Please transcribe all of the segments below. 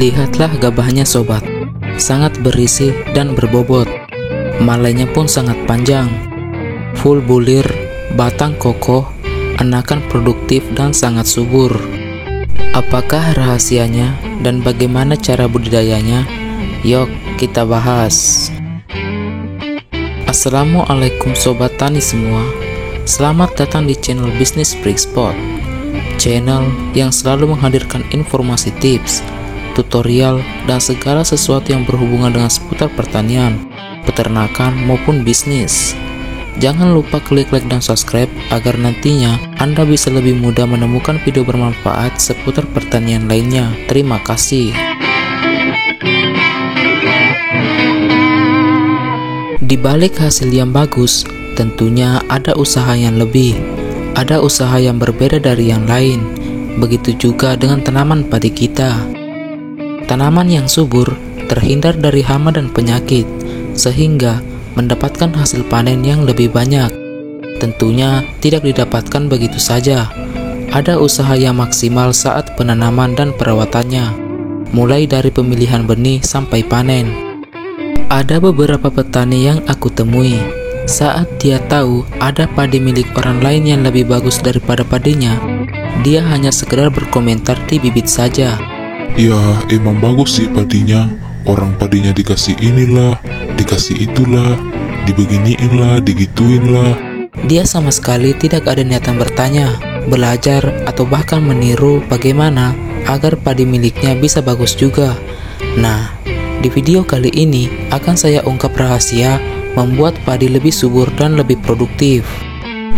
Lihatlah gabahnya sobat, sangat berisi dan berbobot. Malainya pun sangat panjang, full bulir, batang kokoh, anakan produktif dan sangat subur. Apakah rahasianya dan bagaimana cara budidayanya? Yuk kita bahas. Assalamualaikum sobat tani semua. Selamat datang di channel Bisnis Bright Spot, channel yang selalu menghadirkan informasi tips, tutorial, dan segala sesuatu yang berhubungan dengan seputar pertanian, peternakan, maupun bisnis. Jangan lupa klik like dan subscribe agar nantinya Anda bisa lebih mudah menemukan video bermanfaat seputar pertanian lainnya. Terima kasih. Di balik hasil yang bagus, tentunya ada usaha yang lebih. Ada usaha yang berbeda dari yang lain. Begitu juga dengan tanaman padi kita. Tanaman yang subur terhindar dari hama dan penyakit, sehingga mendapatkan hasil panen yang lebih banyak. Tentunya tidak didapatkan begitu saja. Ada usaha yang maksimal saat penanaman dan perawatannya, mulai dari pemilihan benih sampai panen. Ada beberapa petani yang aku temui, saat dia tahu ada padi milik orang lain yang lebih bagus daripada padinya, dia hanya sekedar berkomentar di bibit saja. Ya, emang bagus sih padinya. Orang padinya dikasih inilah, dikasih itulah, dibeginiin lah, digituin lah. Dia sama sekali tidak ada niatan bertanya, belajar, atau bahkan meniru bagaimana agar padi miliknya bisa bagus juga. Nah, di video kali ini akan saya ungkap rahasia membuat padi lebih subur dan lebih produktif,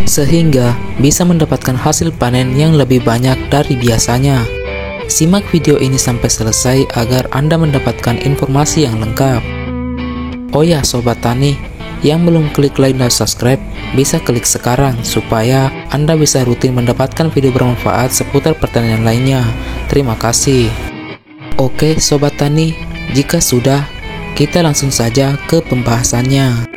sehingga bisa mendapatkan hasil panen yang lebih banyak dari biasanya. Simak video ini sampai selesai agar Anda mendapatkan informasi yang lengkap. Oh ya sobat tani, yang belum klik like dan subscribe, bisa klik sekarang supaya Anda bisa rutin mendapatkan video bermanfaat seputar pertanian lainnya. Terima kasih. Oke sobat tani, jika sudah, kita langsung saja ke pembahasannya.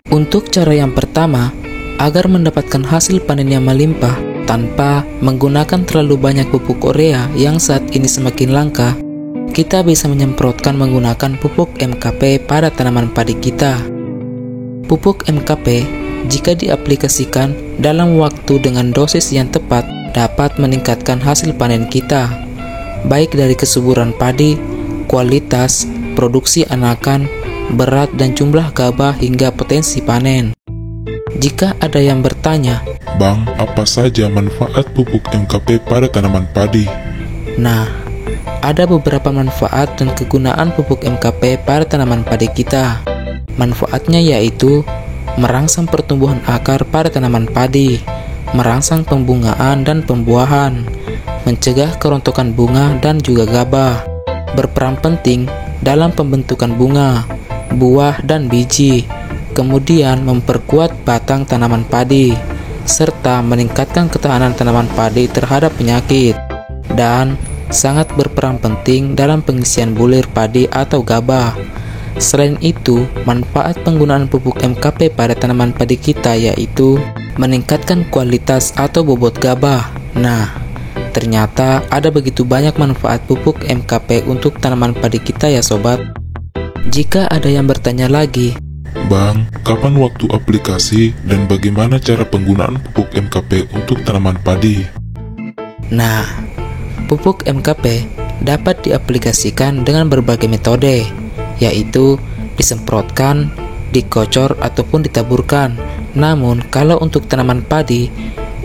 Untuk cara yang pertama, agar mendapatkan hasil panen yang melimpah tanpa menggunakan terlalu banyak pupuk urea yang saat ini semakin langka, kita bisa menyemprotkan menggunakan pupuk MKP pada tanaman padi kita. Pupuk MKP, jika diaplikasikan dalam waktu dengan dosis yang tepat, dapat meningkatkan hasil panen kita, baik dari kesuburan padi, kualitas, produksi anakan, berat dan jumlah gabah hingga potensi panen. Jika ada yang bertanya, Bang, apa saja manfaat pupuk MKP pada tanaman padi? Nah, ada beberapa manfaat dan kegunaan pupuk MKP pada tanaman padi kita. Manfaatnya yaitu merangsang pertumbuhan akar pada tanaman padi, merangsang pembungaan dan pembuahan, mencegah kerontokan bunga dan juga gabah, berperan penting dalam pembentukan bunga, buah dan biji, kemudian memperkuat batang tanaman padi, serta meningkatkan ketahanan tanaman padi terhadap penyakit, dan sangat berperan penting dalam pengisian bulir padi atau gabah. Selain itu, manfaat penggunaan pupuk MKP pada tanaman padi kita yaitu meningkatkan kualitas atau bobot gabah. Nah, ternyata ada begitu banyak manfaat pupuk MKP untuk tanaman padi kita ya sobat. Jika ada yang bertanya lagi, Bang, kapan waktu aplikasi dan bagaimana cara penggunaan pupuk MKP untuk tanaman padi? Nah, pupuk MKP dapat diaplikasikan dengan berbagai metode, yaitu disemprotkan, dikocor, ataupun ditaburkan. Namun, kalau untuk tanaman padi,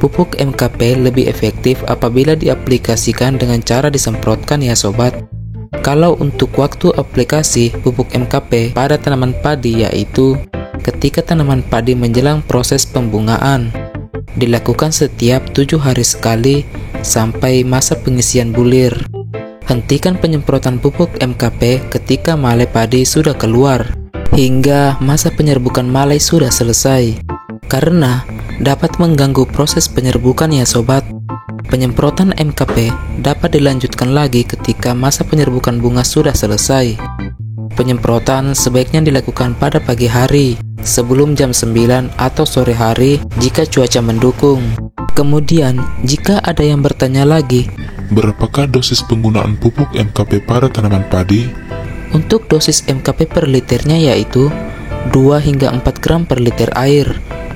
pupuk MKP lebih efektif apabila diaplikasikan dengan cara disemprotkan ya sobat. Kalau untuk waktu aplikasi pupuk MKP pada tanaman padi yaitu ketika tanaman padi menjelang proses pembungaan, dilakukan setiap 7 hari sekali sampai masa pengisian bulir. Hentikan penyemprotan pupuk MKP ketika malai padi sudah keluar hingga masa penyerbukan malai sudah selesai, karena dapat mengganggu proses penyerbukan ya sobat. Penyemprotan MKP dapat dilanjutkan lagi ketika masa penyerbukan bunga sudah selesai. Penyemprotan sebaiknya dilakukan pada pagi hari, sebelum jam 9 atau sore hari jika cuaca mendukung. Kemudian, jika ada yang bertanya lagi, berapakah dosis penggunaan pupuk MKP pada tanaman padi? untuk dosis MKP per liternya yaitu 2 hingga 4 gram per liter air.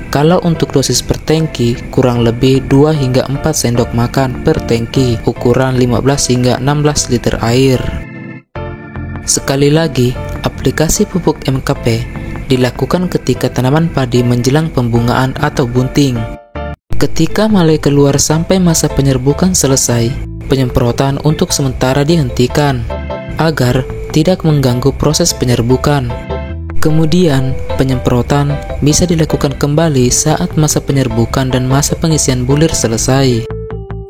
Kalau untuk dosis per tangki, kurang lebih 2 hingga 4 sendok makan per tangki, ukuran 15 hingga 16 liter air. Sekali lagi, aplikasi pupuk MKP dilakukan ketika tanaman padi menjelang pembungaan atau bunting. Ketika mulai keluar sampai masa penyerbukan selesai, penyemprotan untuk sementara dihentikan agar tidak mengganggu proses penyerbukan. Kemudian, penyemprotan bisa dilakukan kembali saat masa penyerbukan dan masa pengisian bulir selesai.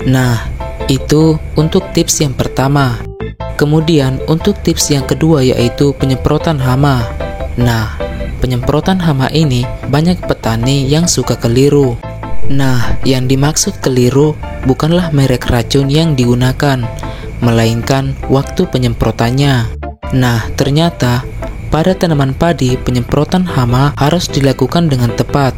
Nah, itu untuk tips yang pertama. Kemudian, untuk tips yang kedua yaitu penyemprotan hama. Nah, penyemprotan hama ini banyak petani yang suka keliru. Nah, yang dimaksud keliru bukanlah merek racun yang digunakan, melainkan waktu penyemprotannya. Nah, ternyata pada tanaman padi, penyemprotan hama harus dilakukan dengan tepat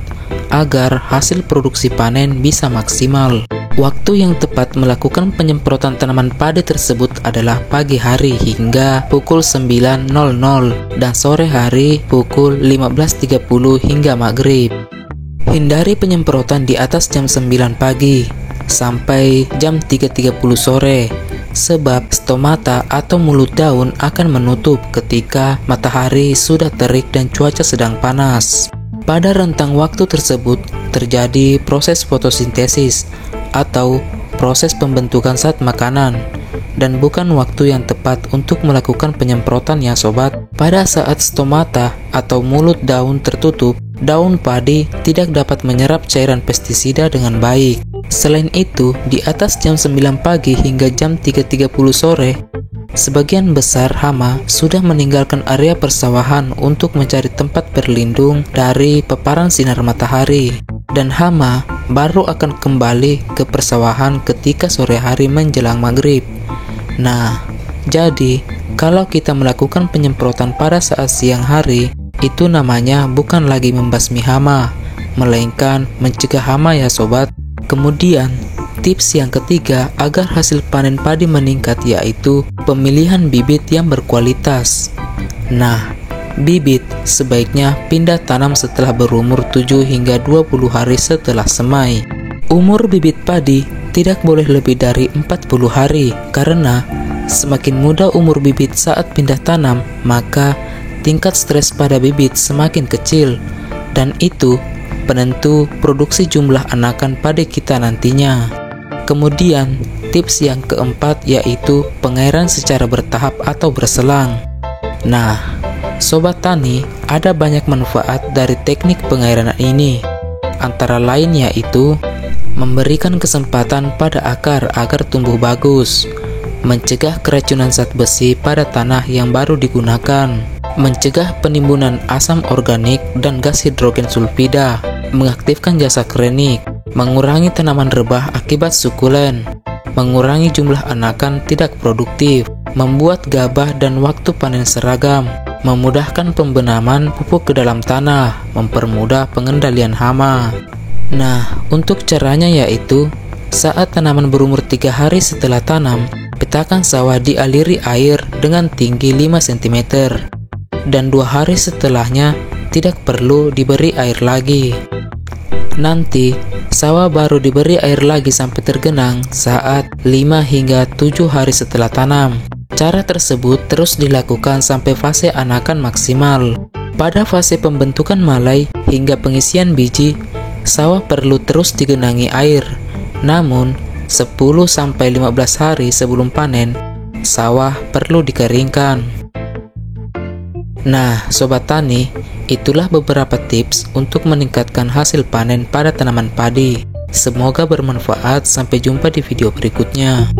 agar hasil produksi panen bisa maksimal. Waktu yang tepat melakukan penyemprotan tanaman padi tersebut adalah pagi hari hingga pukul 9.00 dan sore hari pukul 15.30 hingga maghrib. Hindari penyemprotan di atas jam 9 pagi sampai jam 3.30 sore, sebab stomata atau mulut daun akan menutup ketika matahari sudah terik dan cuaca sedang panas. Pada rentang waktu tersebut terjadi proses fotosintesis atau proses pembentukan zat makanan, dan bukan waktu yang tepat untuk melakukan penyemprotan ya sobat. Pada saat stomata atau mulut daun tertutup, daun padi tidak dapat menyerap cairan pestisida dengan baik. Selain itu, di atas jam 9 pagi hingga jam 3.30 sore, sebagian besar hama sudah meninggalkan area persawahan untuk mencari tempat berlindung dari paparan sinar matahari, dan hama baru akan kembali ke persawahan ketika sore hari menjelang maghrib. Nah, jadi kalau kita melakukan penyemprotan pada saat siang hari, itu namanya bukan lagi membasmi hama, melainkan mencegah hama ya sobat. Kemudian, tips yang ketiga agar hasil panen padi meningkat yaitu pemilihan bibit yang berkualitas. Nah, bibit sebaiknya pindah tanam setelah berumur 7 hingga 20 hari setelah semai. Umur bibit padi tidak boleh lebih dari 40 hari karena semakin muda umur bibit saat pindah tanam, maka tingkat stres pada bibit semakin kecil, dan itu penentu produksi jumlah anakan padi kita nantinya. Kemudian, tips yang keempat yaitu pengairan secara bertahap atau berselang. Nah, sobat tani, ada banyak manfaat dari teknik pengairan ini. Antara lain yaitu memberikan kesempatan pada akar agar tumbuh bagus, mencegah keracunan zat besi pada tanah yang baru digunakan, mencegah penimbunan asam organik dan gas hidrogen sulfida, mengaktifkan jasa krenik, mengurangi tanaman rebah akibat sukulen, mengurangi jumlah anakan tidak produktif, membuat gabah dan waktu panen seragam, memudahkan pembenaman pupuk ke dalam tanah, mempermudah pengendalian hama. Nah, untuk caranya yaitu saat tanaman berumur 3 hari setelah tanam, petakan sawah dialiri air dengan tinggi 5 cm, dan 2 hari setelahnya tidak perlu diberi air lagi. Nanti, sawah baru diberi air lagi sampai tergenang saat 5 hingga 7 hari setelah tanam. Cara tersebut terus dilakukan sampai fase anakan maksimal. Pada fase pembentukan malai hingga pengisian biji, sawah perlu terus digenangi air. Namun, 10-15 hari sebelum panen, sawah perlu dikeringkan. Nah, sobat tani, itulah beberapa tips untuk meningkatkan hasil panen pada tanaman padi. Semoga bermanfaat. Sampai jumpa di video berikutnya.